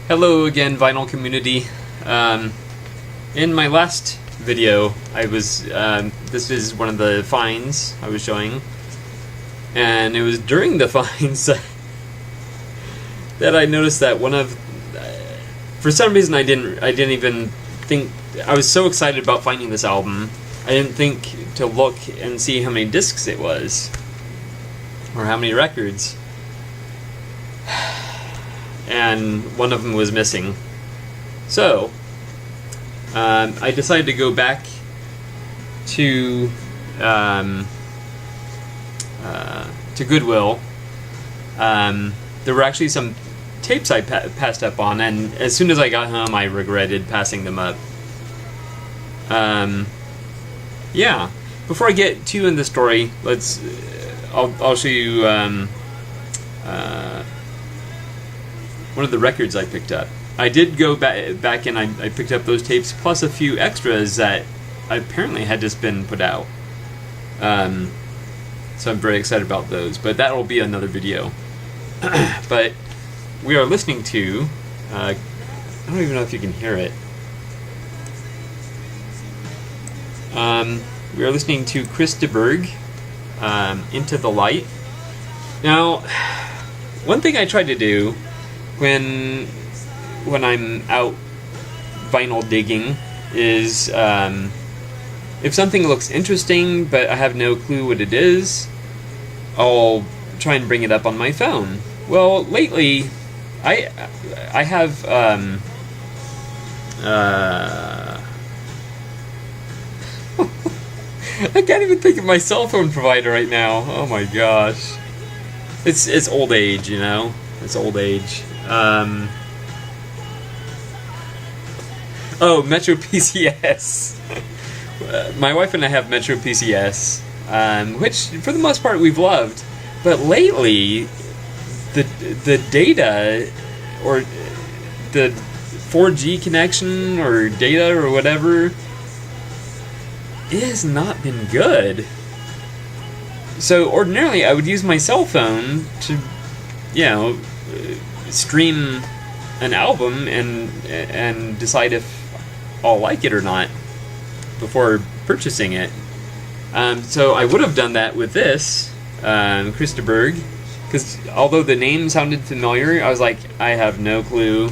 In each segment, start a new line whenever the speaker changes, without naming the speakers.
Hello again, vinyl community. In my last video, this is one of the finds I was showing, and it was during the finds that I noticed that for some reason I didn't even think, I was so excited about finding this album, I didn't think to look and see how many discs it was, or how many records. And one of them was missing. So I decided to go back to Goodwill. There were actually some tapes I passed up on, and as soon as I got home, I regretted passing them up. Yeah. Before I get too into the story, I'll show you one of the records I picked up. I did go back and I picked up those tapes plus a few extras that apparently had just been put out. So I'm very excited about those, but that will be another video. But we are listening to, I don't even know if you can hear it. We are listening to Chris de Burgh, Into the Light. Now, one thing I try to do when I'm out vinyl digging is, if something looks interesting but I have no clue what it is, I'll try and bring it up on my phone. Well, lately I have I can't even think of my cell phone provider right now. Oh my gosh. It's old age, you know? It's old age. Oh, Metro PCS. My wife and I have Metro PCS, which for the most part we've loved. But lately, the data, or the 4G connection or data or whatever, it has not been good. So ordinarily I would use my cell phone to, you know, stream an album and decide if I'll like it or not before purchasing it. So I would have done that with this, Chris de Burgh, because although the name sounded familiar, I was like, I have no clue.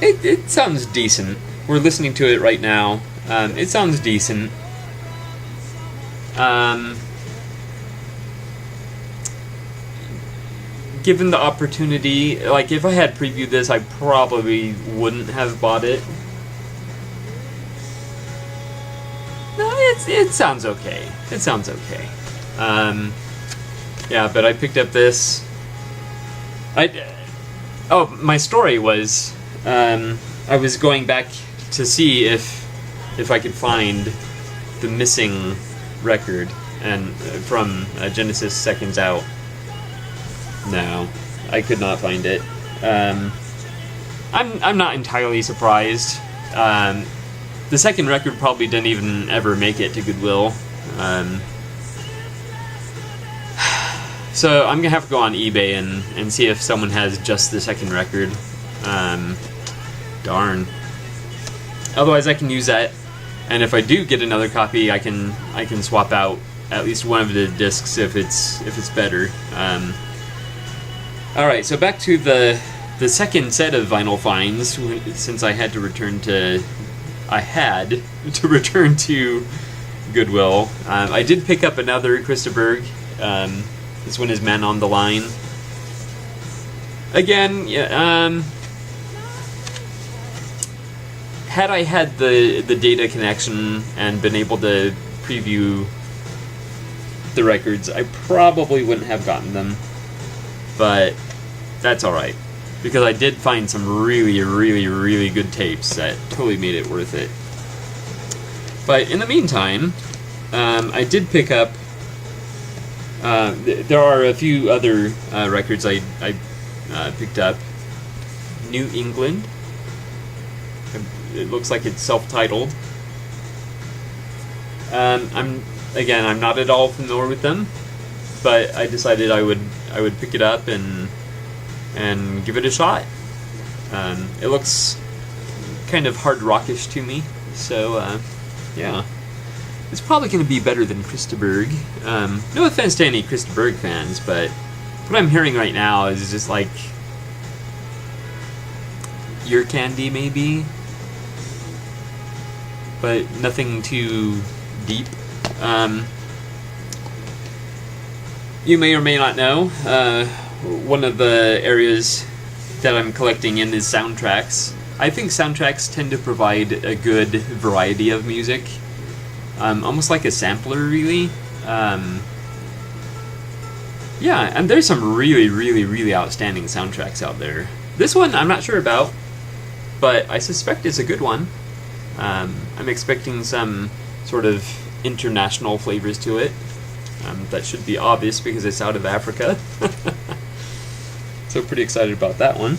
It sounds decent. We're listening to it right now. It sounds decent. Given the opportunity, like if I had previewed this, I probably wouldn't have bought it. No, it sounds okay. It sounds okay. Yeah, but I picked up this. My story was, I was going back to see if I could find the missing record and from Genesis Seconds Out. No, I could not find it. I'm not entirely surprised. The second record probably didn't even ever make it to Goodwill. So I'm gonna have to go on eBay and see if someone has just the second record. Darn. Otherwise, I can use that, and if I do get another copy, I can swap out at least one of the discs if it's better. All right, so back to the second set of vinyl finds, since I had to return to Goodwill. I did pick up another Chris de Burgh. This one is Man on the Line. Again, yeah, had I had the data connection and been able to preview the records, I probably wouldn't have gotten them. But that's alright, because I did find some really, really, really good tapes that totally made it worth it. But in the meantime, I did pick up, there are a few other records I picked up. New England. It looks like it's self-titled. I'm not at all familiar with them, but I decided I would I would pick it up and give it a shot. It looks kind of hard rockish to me, so yeah, it's probably going to be better than Krista Berg. No offense to any Krista Berg fans, but what I'm hearing right now is just like ear candy, maybe, but nothing too deep. You may or may not know, one of the areas that I'm collecting in is soundtracks. I think soundtracks tend to provide a good variety of music, almost like a sampler, really. Yeah, and there's some really, really, really outstanding soundtracks out there. This one I'm not sure about, but I suspect it's a good one. I'm expecting some sort of international flavors to it. That should be obvious because it's out of Africa. So pretty excited about that one.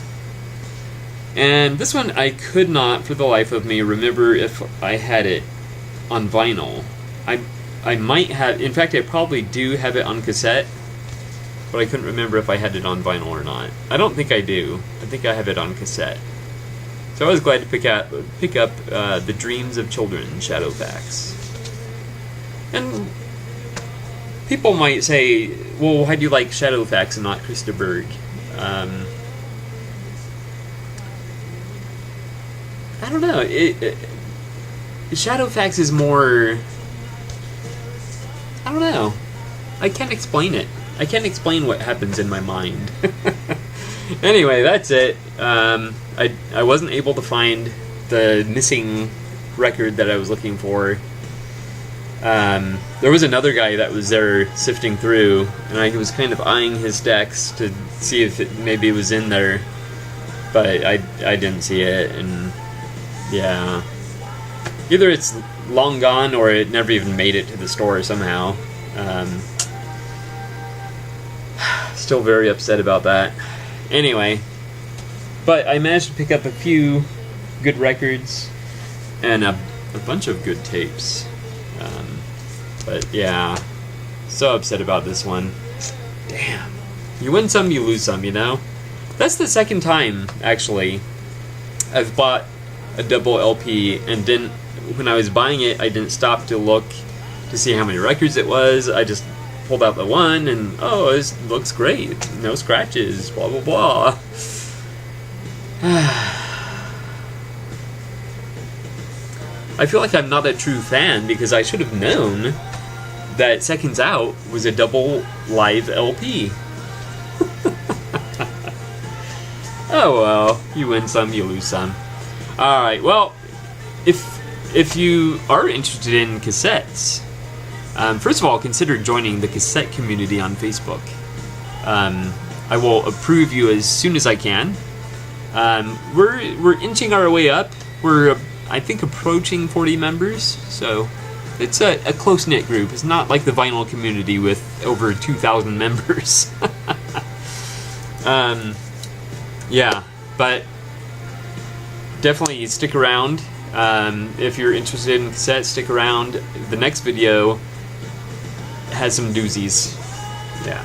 And this one I could not, for the life of me, remember if I had it on vinyl. I might have, in fact I probably do have it on cassette, but I couldn't remember if I had it on vinyl or not. I don't think I do. I think I have it on cassette. So I was glad to pick up The Dreams of Children, Shadowfax. And people might say, well, why do you like Shadowfax and not Krista Berg? I don't know. Shadowfax is more... I don't know. I can't explain it. I can't explain what happens in my mind. Anyway, that's it. I wasn't able to find the missing record that I was looking for. There was another guy that was there sifting through, and I was kind of eyeing his decks to see if maybe it was in there, but I didn't see it, and yeah. Either it's long gone or it never even made it to the store somehow. Still very upset about that. Anyway, but I managed to pick up a few good records and a bunch of good tapes. But yeah, so upset about this one. Damn. You win some, you lose some, you know? That's the second time, actually, I've bought a double LP and didn't, when I was buying it, I didn't stop to look to see how many records it was. I just pulled out the one and, oh, this looks great. No scratches, blah, blah, blah. I feel like I'm not a true fan because I should have known that Seconds Out was a double live LP. Oh well, you win some, you lose some. Alright, well, if you are interested in cassettes, first of all, consider joining the cassette community on Facebook. I will approve you as soon as I can. We're inching our way up. We're I think approaching 40 members, so it's a close-knit group. It's not like the vinyl community with over 2,000 members. Yeah, but definitely stick around. If you're interested in cassettes, stick around. The next video has some doozies. Yeah.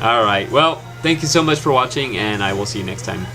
Alright, well, thank you so much for watching, and I will see you next time.